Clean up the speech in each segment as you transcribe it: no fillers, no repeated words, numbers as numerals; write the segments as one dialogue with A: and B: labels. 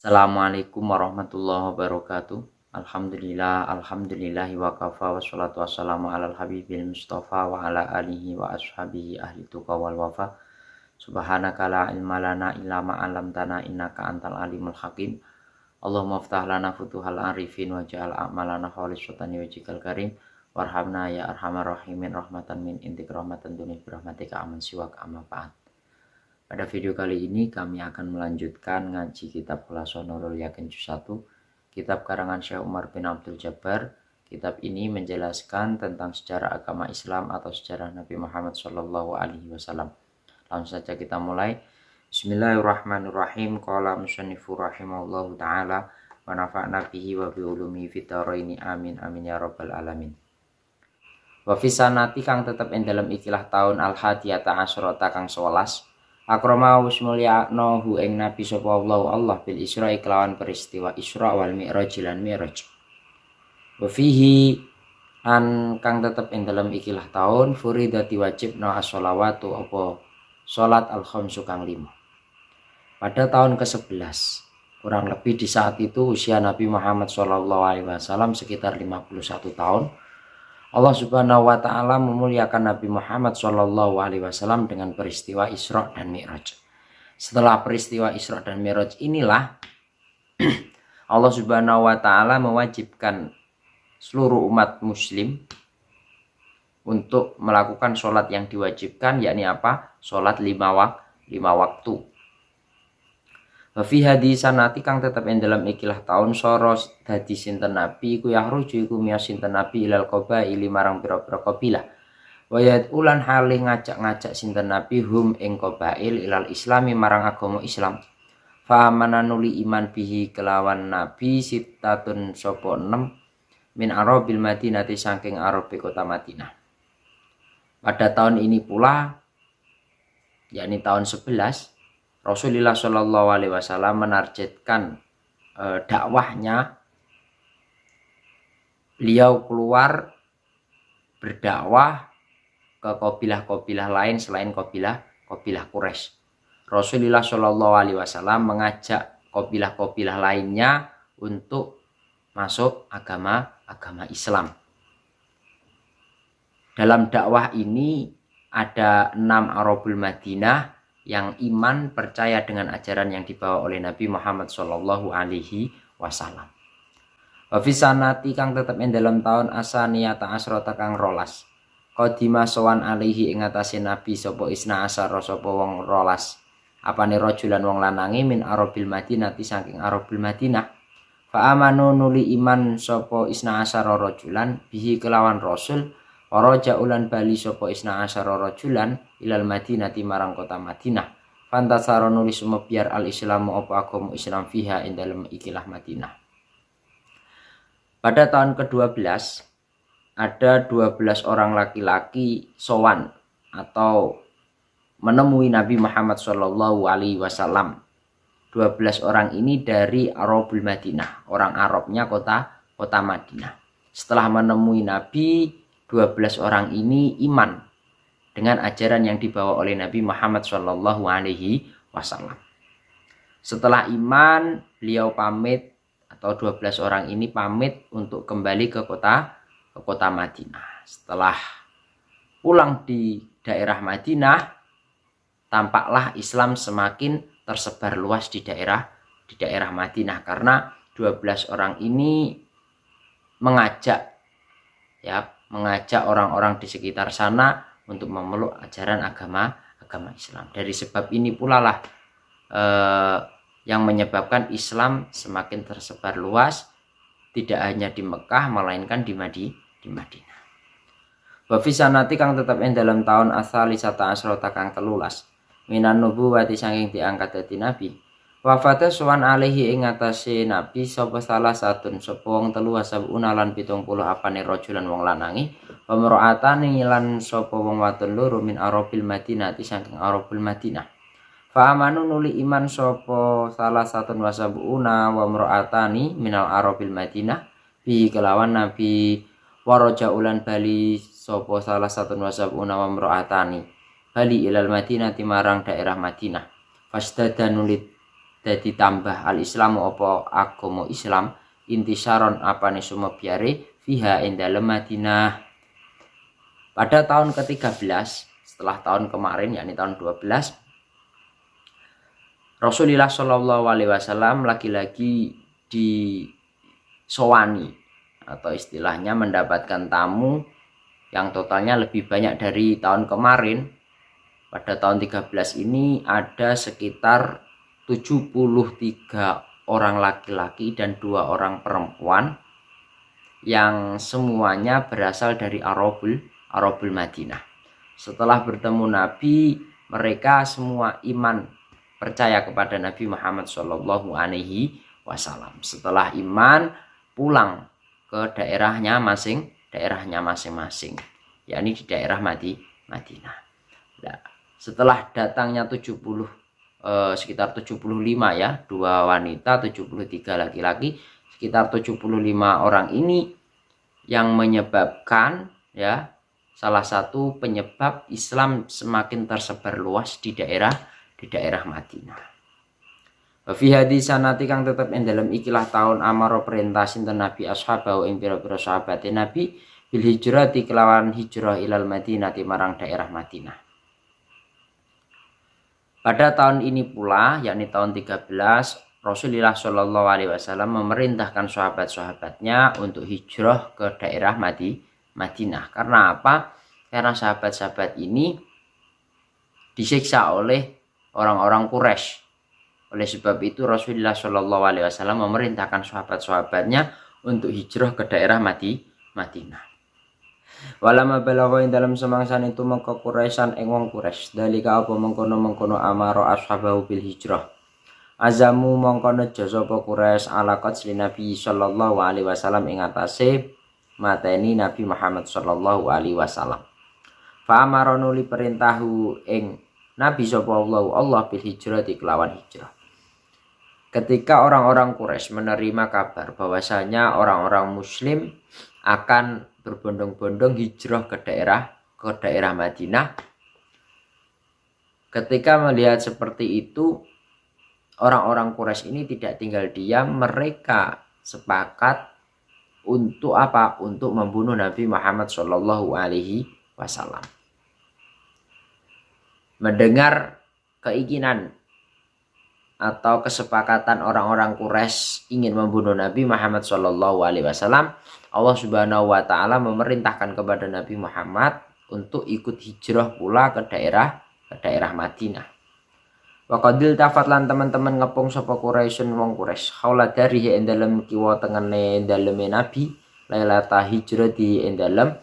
A: Assalamualaikum warahmatullahi wabarakatuh. Alhamdulillahi wa kafa wassalatu wassalamu alal habibil mustafa wa ala alihi wa ashabihi ahli tuqa wal wafa. Subhanaka la ilma lana illa ma 'allamtana innaka antal alimul hakim. Allahumma iftah lana futuhal arifin waj'al a'malana khalisatan wajhikal karim. Warhamna ya arhamar rahimin rahmatan min intik rahmatan dunia birahmatika aman siwak amma ba'd. Pada video kali ini kami akan melanjutkan ngaji kitab Khulasatul Nurul Yakin Juz 1, kitab karangan Syekh Umar bin Abdul Jabbar. Kitab ini menjelaskan tentang sejarah agama Islam atau sejarah Nabi Muhammad SAW. Langsung saja kita mulai. Bismillahirrahmanirrahim. Qala musannifu rahimahullahu ta'ala wa nafa'na bihi wa bi ulumi fid dharaini amin amin ya rabbal alamin. Wa fi sanati kang tetep ing dalem ikilah taun al-hadiyata asyrata kang 11 akrama wis mulyakno hu ing nabi sapa Allah bil Isra kelawan peristiwa Isra wal Mi'raj lan Mi'raj. Wa fihi an kang tetep ing dalem ikilah taun furidati wajibna as-shalawatu apa salat al-khamsu kang 5. Pada tahun ke-11 kurang lebih di saat itu usia Nabi Muhammad SAW sekitar 51 tahun. Allah Subhanahu wa Ta'ala memuliakan Nabi Muhammad SAW dengan peristiwa Isra dan Mi'raj. Setelah peristiwa Isra dan Mi'raj inilah Allah Subhanahu wa Ta'ala mewajibkan seluruh umat muslim untuk melakukan sholat yang diwajibkan, yakni apa? Sholat 5 waktu. Fi hadis sanati kang tetep ing dalam ikilah taun soros dadi sinten nabi iku yahruju iku miyos sinten nabi ilal qabaili marang pira-pira kabilah. Wayat ulan halih ngajak-ngajak sinten nabi hum ing qabail ilal islami marang agama Islam. Fa mananuli iman bihi kelawan nabi sitatun sapa 6 min arabil madinati saking arabe kota Madinah. Pada tahun ini pula yakni tahun 11 Rasulullah Shallallahu Alaihi Wasallam menargetkan dakwahnya. Beliau keluar berdakwah ke kabilah-kabilah lain selain kabilah Quraisy. Rasulullah Shallallahu Alaihi Wasallam mengajak kabilah-kabilah lainnya untuk masuk agama Islam. Dalam dakwah ini ada 6 Arabul Madinah yang iman percaya dengan ajaran yang dibawa oleh Nabi Muhammad Shallallahu Alaihi Wasallam. Wafisanati kang tetep ing dalam tahun asaniyata asrota kang rolas. Qadima sowan alaihi ing atase Nabi sapa isna asar sapa wong rolas. Apane rajulan wong lanange min Arabil Madinati saking Arabil Madinah. Fa amanu nuli iman sapa isna asar rajulan bihi kelawan Rasul. Waraja ulan bali sapa isna asyara rajulan ilal Madinati marang kota Madinah. Fantasara nulis biar al-Islamu apa agama Islam fiha ing dalem ikilah Madinah. Pada tahun ke-12 ada 12 orang laki-laki sowan atau menemui Nabi Muhammad Shallallahu Alaihi Wasallam. 12 orang ini dari Arabul Madinah, orang Arabnya kota Madinah. Setelah menemui Nabi, 12 orang ini iman dengan ajaran yang dibawa oleh Nabi Muhammad Shallallahu Alaihi Wasallam. Setelah iman, beliau pamit atau 12 orang ini pamit untuk kembali ke kota Madinah. Setelah pulang di daerah Madinah, tampaklah Islam semakin tersebar luas di daerah Madinah karena 12 orang ini mengajak orang-orang di sekitar sana untuk memeluk ajaran agama Islam. Dari sebab ini pula lah yang menyebabkan Islam semakin tersebar luas, tidak hanya di Mekah melainkan di Madinah. Wa fi sanati kang tetep ing dalam taun asalisata asrota kang 13 minan nubuwati saking diangkat dadi nabi. Wafate sowan alaihi ing atase nabi sapa salah satun sapa wong 73 lan 70 apane rajulan wong lanangi pamroatan lan sapa wong wadon loro min Arabil Madinati saking Arabul Madinah. Fa amanu nuli iman sapa salah satun wasabuna wa mroatani minal Arabil Madinah bi kelawan nabi waraja ulan bali sapa salah satun wasabuna wa mroatani bali ilal Madinati marang daerah Madinah. Fasdada nulit dadi tambah al-islamu apa agama Islam intisaron apane sumebyare fiha ing dalem Madinah. Pada tahun ke-13 setelah tahun kemarin yakni tahun 12, Rasulullah Shallallahu alaihi wasallam lagi-lagi disowani atau istilahnya mendapatkan tamu yang totalnya lebih banyak dari tahun kemarin. Pada tahun 13 ini ada sekitar 73 orang laki-laki dan 2 orang perempuan yang semuanya berasal dari Arabul Madinah. Setelah bertemu Nabi, mereka semua iman percaya kepada Nabi Muhammad Shallallahu alaihi wasallam. Setelah iman, pulang ke daerahnya masing-masing, yakni di daerah Madinah. Nah, setelah datangnya sekitar 75 ya, 2 wanita, 73 laki-laki, sekitar 75 orang ini yang menyebabkan ya, salah satu penyebab Islam semakin tersebar luas di daerah Madinah. Wa fi hadis sanati kang tetep ing dalem ikilah taun amaro perintah sinten Nabi ashabahu ing pira-pira sahabate Nabi bil hijrati kelawan hijrah ilal Madinah marang daerah Madinah. Pada tahun ini pula yakni tahun 13, Rasulullah Shallallahu alaihi wasallam memerintahkan sahabat-sahabatnya untuk hijrah ke daerah Madinah. Karena apa? Karena sahabat-sahabat ini disiksa oleh orang-orang Quraisy. Oleh sebab itu Rasulullah Shallallahu alaihi wasallam memerintahkan sahabat-sahabatnya untuk hijrah ke daerah Madinah. Walama balagha ing dalam semangsane itu mengko Quraisyan ing wong Quraisy dalika apa mengkono amaro ashabahu bil hijrah. Azamu mongko nejo sapa Quraisy ala qatsli Nabi sallallahu alaihi wasallam ing atase mateni Nabi Muhammad sallallahu alaihi wasallam. Fa amaranu li perintahu ing Nabi sapa Allah bil hijrah kelawan hijrah. Ketika orang-orang Quraisy menerima kabar bahwasanya orang-orang muslim akan berbondong-bondong hijrah ke daerah Madinah, ketika melihat seperti itu, orang-orang Quraisy ini tidak tinggal diam. Mereka sepakat untuk apa? Untuk membunuh Nabi Muhammad Shallallahu alaihi wasallam. Mendengar keinginan atau kesepakatan orang-orang Quraisy ingin membunuh Nabi Muhammad Shallallahu alaihi wasallam, Allah Subhanahu wa taala memerintahkan kepada Nabi Muhammad untuk ikut hijrah pula ke daerah Madinah. Wa qadil tafat lan teman-teman ngepung sapa Quraisyun wong Quraisy haula dari ing dalem kiwa tengene daleme Nabi lailata hijrati ing dalem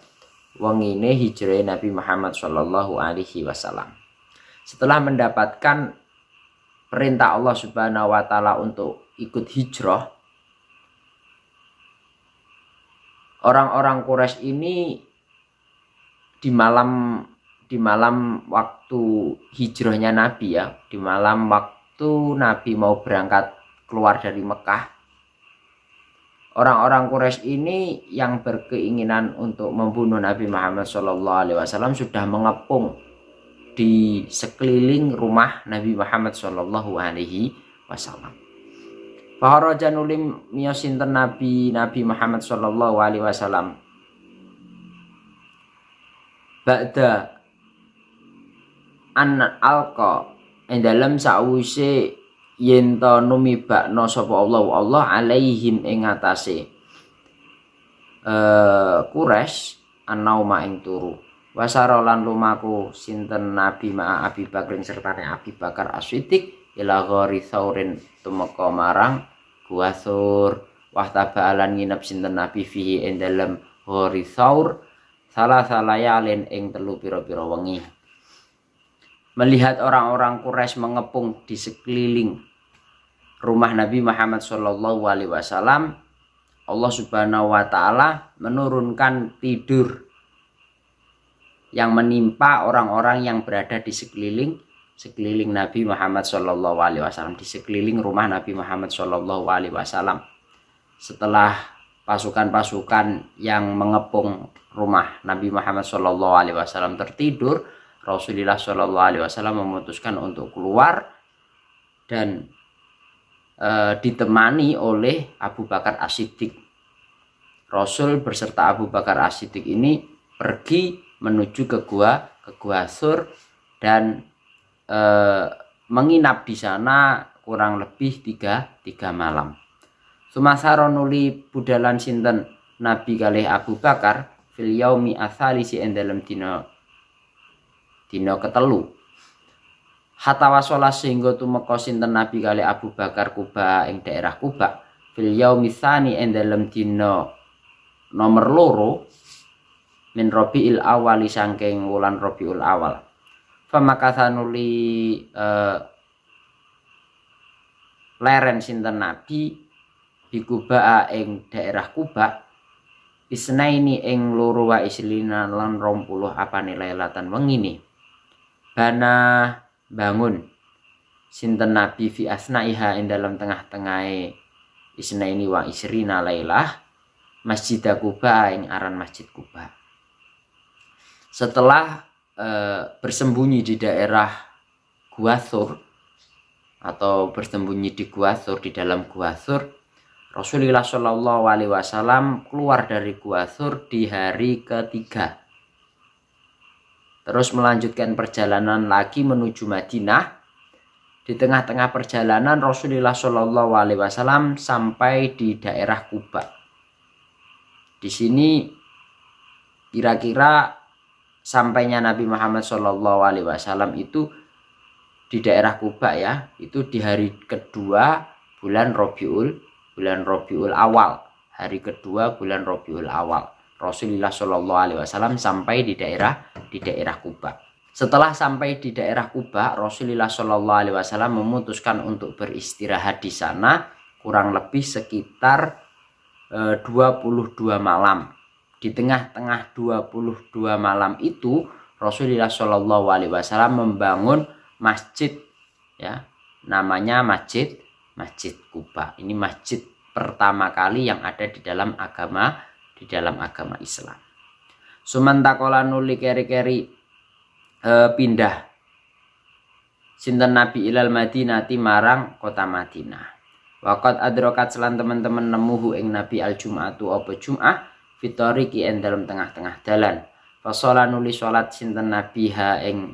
A: wengine hijrah Nabi Muhammad sallallahu alaihi wasallam. Setelah mendapatkan perintah Allah Subhanahu wa taala untuk ikut hijrah, orang-orang Quraisy ini di malam waktu hijrahnya Nabi ya, di malam waktu Nabi mau berangkat keluar dari Mekah, orang-orang Quraisy ini yang berkeinginan untuk membunuh Nabi Muhammad SAW sudah mengepung di sekeliling rumah Nabi Muhammad SAW. Faharaja nulim miyosinten Nabi Muhammad SAW ba'da an alqa ing dalem sawise yen to numibakno sapa Allah alaihim ing atase Quraisy anauma ing turu. Wasara lan lumaku sinten Nabi ma'a Abi Bakrin serta Abi Bakar As-Siddiq ila ghari thaurin tumeka marang gua Thur. Wahtaba alan nginep sinten Nabi fihi ing dalem ghari thaur salah layalin ing 3 pira-pira wengi. Melihat orang-orang Quraisy mengepung di sekeliling rumah Nabi Muhammad SAW, Allah Subhanahu wa taala menurunkan tidur yang menimpa orang-orang yang berada di sekeliling Nabi Muhammad SAW, di sekeliling rumah Nabi Muhammad SAW. Setelah pasukan-pasukan yang mengepung rumah Nabi Muhammad SAW tertidur, Rasulullah SAW memutuskan untuk keluar dan ditemani oleh Abu Bakar As-Siddiq. Rasul beserta Abu Bakar As-Siddiq ini pergi menuju ke Gua Sur dan menginap di sana kurang lebih tiga malam. Sumasaro nuli budalan sinten Nabi kalih Abu Bakar fil yaumi atsalisi ing dalem dina ketelu. Hatta wasala sehingga tumeka sinten Nabi kalih Abu Bakar Kuba ing daerah Kuba fil yaumi tsani ing dalem dina nomor loro min Rabiul Awal saking wulan Rabiul Awal. Famakathanuli leren sinten Nabi di Kuba ing daerah Kuba isnaini ing loro wa islina lan 20 apane lailatan wengine. Bana bangun sinten Nabi fi asnaiha ing dalam tengah-tengahe isnaini wa isrina lailah Masjid Kuba ing aran Masjid Kuba. Setelah bersembunyi di daerah Gua Sur atau bersembunyi di Gua Sur, di dalam Gua Sur, Rasulullah Shallallahu Alaihi Wasallam keluar dari Gua Sur di hari ketiga. Terus melanjutkan perjalanan lagi menuju Madinah. Di tengah-tengah perjalanan Rasulullah Shallallahu Alaihi Wasallam sampai di daerah Kuba. Di sini kira-kira sampainya Nabi Muhammad Shallallahu Alaihi Wasallam itu di daerah Kuba ya, itu di hari kedua bulan Rabiul Awal, hari kedua bulan Rabiul Awal. Rasulullah Shallallahu Alaihi Wasallam sampai di daerah Kuba. Setelah sampai di daerah Kuba, Rasulullah Shallallahu Alaihi Wasallam memutuskan untuk beristirahat di sana kurang lebih sekitar 22 malam. Di tengah-tengah 22 malam itu Rasulullah Shallallahu Alaihi Wasallam membangun masjid ya, namanya Masjid Kuba. Ini masjid pertama kali yang ada di dalam agama Islam. Sumantakola nuli keri-keri pindah sinten Nabi ilal Madinati marang kota Madinah. Waqat adrokat selan teman-teman nemuhu ing Nabi al-Jum'atu apa Jum'ah fitoriki ing dalam tengah-tengah dalan. Fasola nuli sholat sinten Nabi ha ing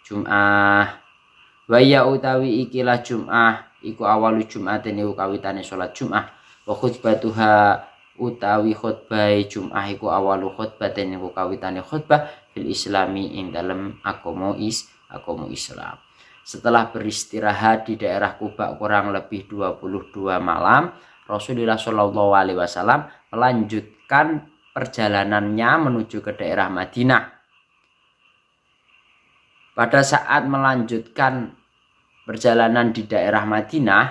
A: Jum'ah. Waya utawi ikilah Jum'ah iku awalu Jum'atin iku kawitane sholat Jum'ah. Wa khutbatuha utawi khutbah Jum'ah iku awalu khutbatin iku kawitane khutbah fil islami ing dalam agama Islam. Setelah beristirahat di daerah Kuba kurang lebih 22 malam, Rasulullah Shallallahu Alaihi Wasallam melanjutkan perjalanannya menuju ke daerah Madinah. Pada saat melanjutkan perjalanan di daerah Madinah,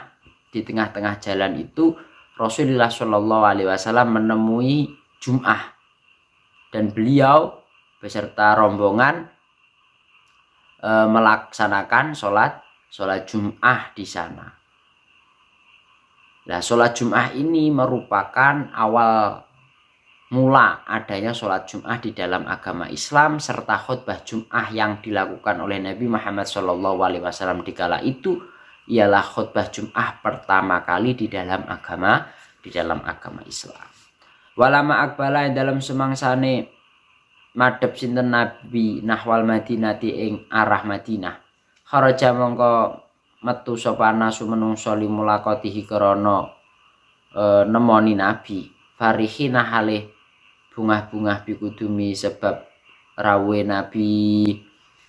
A: di tengah-tengah jalan itu Rasulullah Shallallahu Alaihi Wasallam menemui Jum'ah dan beliau beserta rombongan melaksanakan sholat Jum'ah di sana. Nah, sholat Jum'ah ini merupakan awal mula adanya sholat Jum'ah di dalam agama Islam serta khutbah Jum'ah yang dilakukan oleh Nabi Muhammad SAW di kala itu ialah khutbah Jum'ah pertama kali di dalam agama Islam. Walama akbala dalam semangsane madhep sinten Nabi nahwal Madinati ing arah Madinah. Kharaja mongko metu sapa nasu menungso limulaqatihi krana nemoni Nabi. Farihina halih bungah-bungah bikudumi sebab rawe Nabi.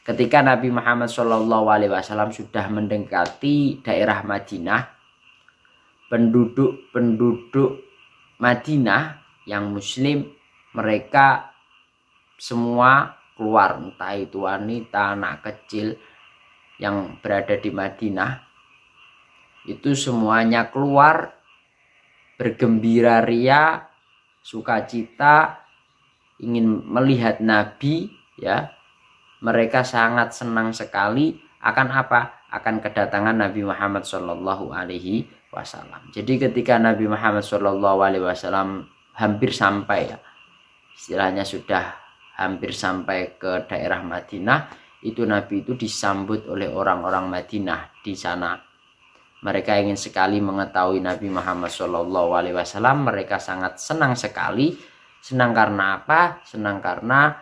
A: Ketika Nabi Muhammad Shallallahu Alaihi Wasallam sudah mendekati daerah Madinah, penduduk Madinah yang Muslim mereka semua keluar, entah itu wanita, anak kecil yang berada di Madinah, itu semuanya keluar bergembira ria, sukacita, ingin melihat Nabi ya. Mereka sangat senang sekali akan apa? Akan kedatangan Nabi Muhammad Shallallahu Alaihi Wasallam. Jadi ketika Nabi Muhammad Shallallahu Alaihi Wasallam hampir sampai ya, istilahnya sudah hampir sampai ke daerah Madinah, itu Nabi itu disambut oleh orang-orang Madinah di sana. Mereka ingin sekali mengetahui Nabi Muhammad SAW. Mereka sangat senang sekali. Senang karena apa? Senang karena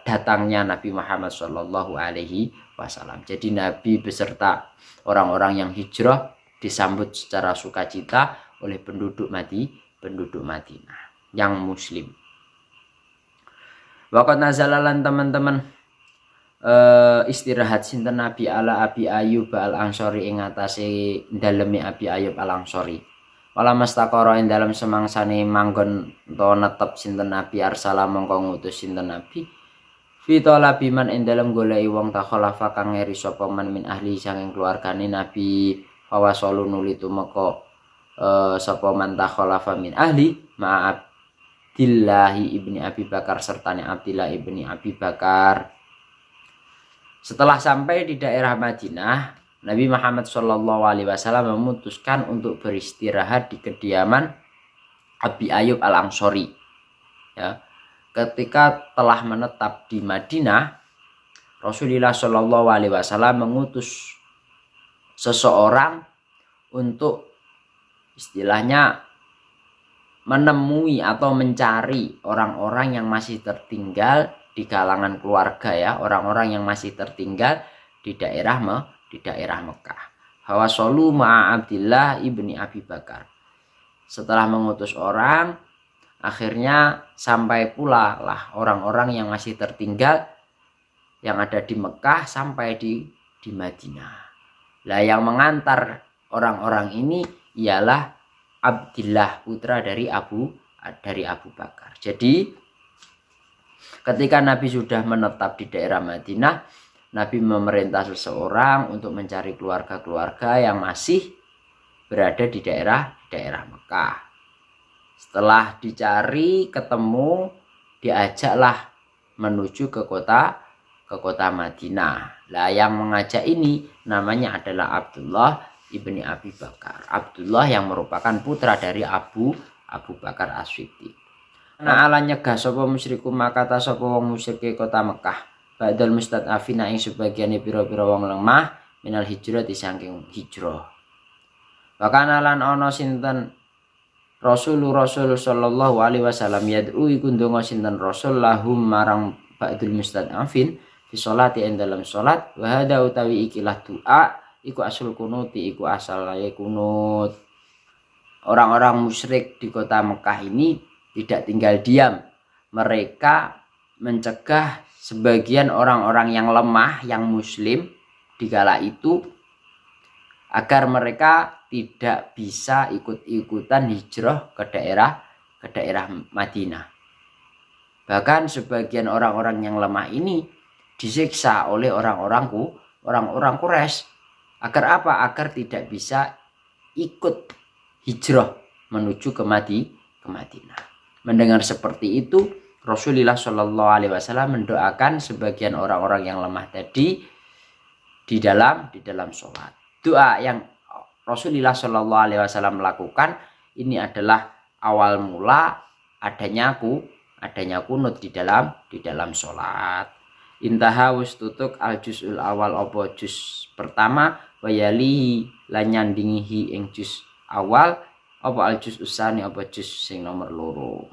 A: datangnya Nabi Muhammad SAW. Jadi Nabi beserta orang-orang yang hijrah disambut secara sukacita oleh penduduk Madinah yang Muslim. Waqat nazalalan teman-teman istirahat sinten Nabi ala Abi Ayyub al-Ansori ing atase daleme Abi Ayyub al-Ansori. Wala mastaqara ing dalem semangsane manggon to netep sinten Nabi arsala mongko ngutus sinten Nabi fi talabi man ing dalem goleki wong takhalafa kang ngeri sapa man min ahli sanging keluargane Nabi fawasalu nuli tumeka sapa man takhalafa min ahli ma Abdillahi ibni Abi Bakar sertane Abdillah ibni Abi Bakar. Setelah sampai di daerah Madinah, Nabi Muhammad SAW memutuskan untuk beristirahat di kediaman Abi Ayyub al-Ansori. Ya, ketika telah menetap di Madinah, Rasulullah SAW mengutus seseorang untuk istilahnya menemui atau mencari orang-orang yang masih tertinggal di kalangan keluarga, ya, orang-orang yang masih tertinggal di daerah Mekah. Hawasolu ma'a Abdillah ibni Abi Bakar. Setelah mengutus orang, akhirnya sampai pula lah orang-orang yang masih tertinggal yang ada di Mekah sampai di Madinah. Lah yang mengantar orang-orang ini ialah Abdillah, putra dari Abu Bakar. Jadi ketika Nabi sudah menetap di daerah Madinah, Nabi memerintah seseorang untuk mencari keluarga-keluarga yang masih berada di daerah Mekah. Setelah dicari, ketemu, diajaklah menuju ke kota Madinah. Lah yang mengajak ini namanya adalah Abdullah ibni Abi Bakar. Abdullah yang merupakan putra dari Abu Bakar As-Siddiq. Nah ala nyegah sapa musyriku makata sapa wong musyrike kota Mekah ba'dal mustad'afina ing sebagiane pira-pira wong lemah minal hijrah saking hijrah. Bahkan lan ana sinten Rasul sallallahu alaihi wasallam yad'u iku ndonga sinten Rasul lahum marang ba'dul mustad'afin fi sholati ing dalam salat wa hada utawi ikilah doa iku asul kunuti iku asal kunut. Orang-orang musyrik di kota Mekah ini tidak tinggal diam. Mereka mencegah sebagian orang-orang yang lemah, yang muslim di kala itu agar mereka tidak bisa ikut-ikutan hijrah ke daerah Madinah. Bahkan sebagian orang-orang yang lemah ini disiksa oleh orang-orang Quraisy. Agar apa? Agar tidak bisa ikut hijrah menuju ke Madinah. Mendengar seperti itu, Rasulullah Shallallahu Alaihi Wasallam mendoakan sebagian orang-orang yang lemah tadi di dalam sholat. Doa yang Rasulullah Shallallahu Alaihi Wasallam lakukan ini adalah awal mula adanya kunut di dalam sholat. Intaha wis tutuk al juzul awal apa juz pertama wayali lan nyandingihi ing juz awal apa al juz usani apa juz sing nomor loro.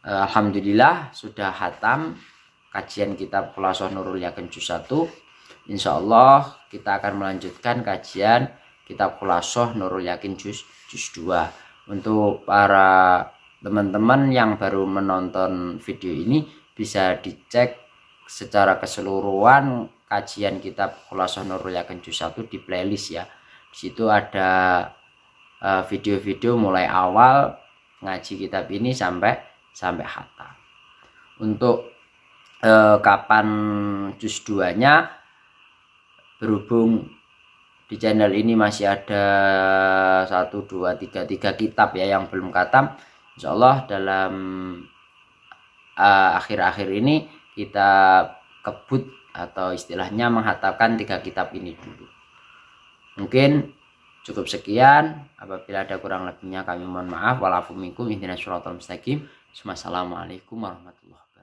A: Alhamdulillah sudah hatam kajian kitab Khulasah Nurul Yaqin juz 1. Insyaallah kita akan melanjutkan kajian kitab Khulasah Nurul Yaqin juz 2. Untuk para teman-teman yang baru menonton video ini bisa dicek secara keseluruhan kajian kitab Khulasah Nurul Yaqin juz 1 di playlist ya. Di situ ada video-video mulai awal ngaji kitab ini sampai hatam. Untuk kapan juz 2-nya, berhubung di channel ini masih ada 1, 2, 3 kitab ya yang belum khatam. Insyaallah dalam akhir-akhir ini kita kebut atau istilahnya menghatamkan 3 kitab ini dulu. Mungkin cukup sekian. Apabila ada kurang lebihnya kami mohon maaf. Walafu minkum ihdinas siratal mustaqim. Wassalamualaikum warahmatullahi wabarakatuh.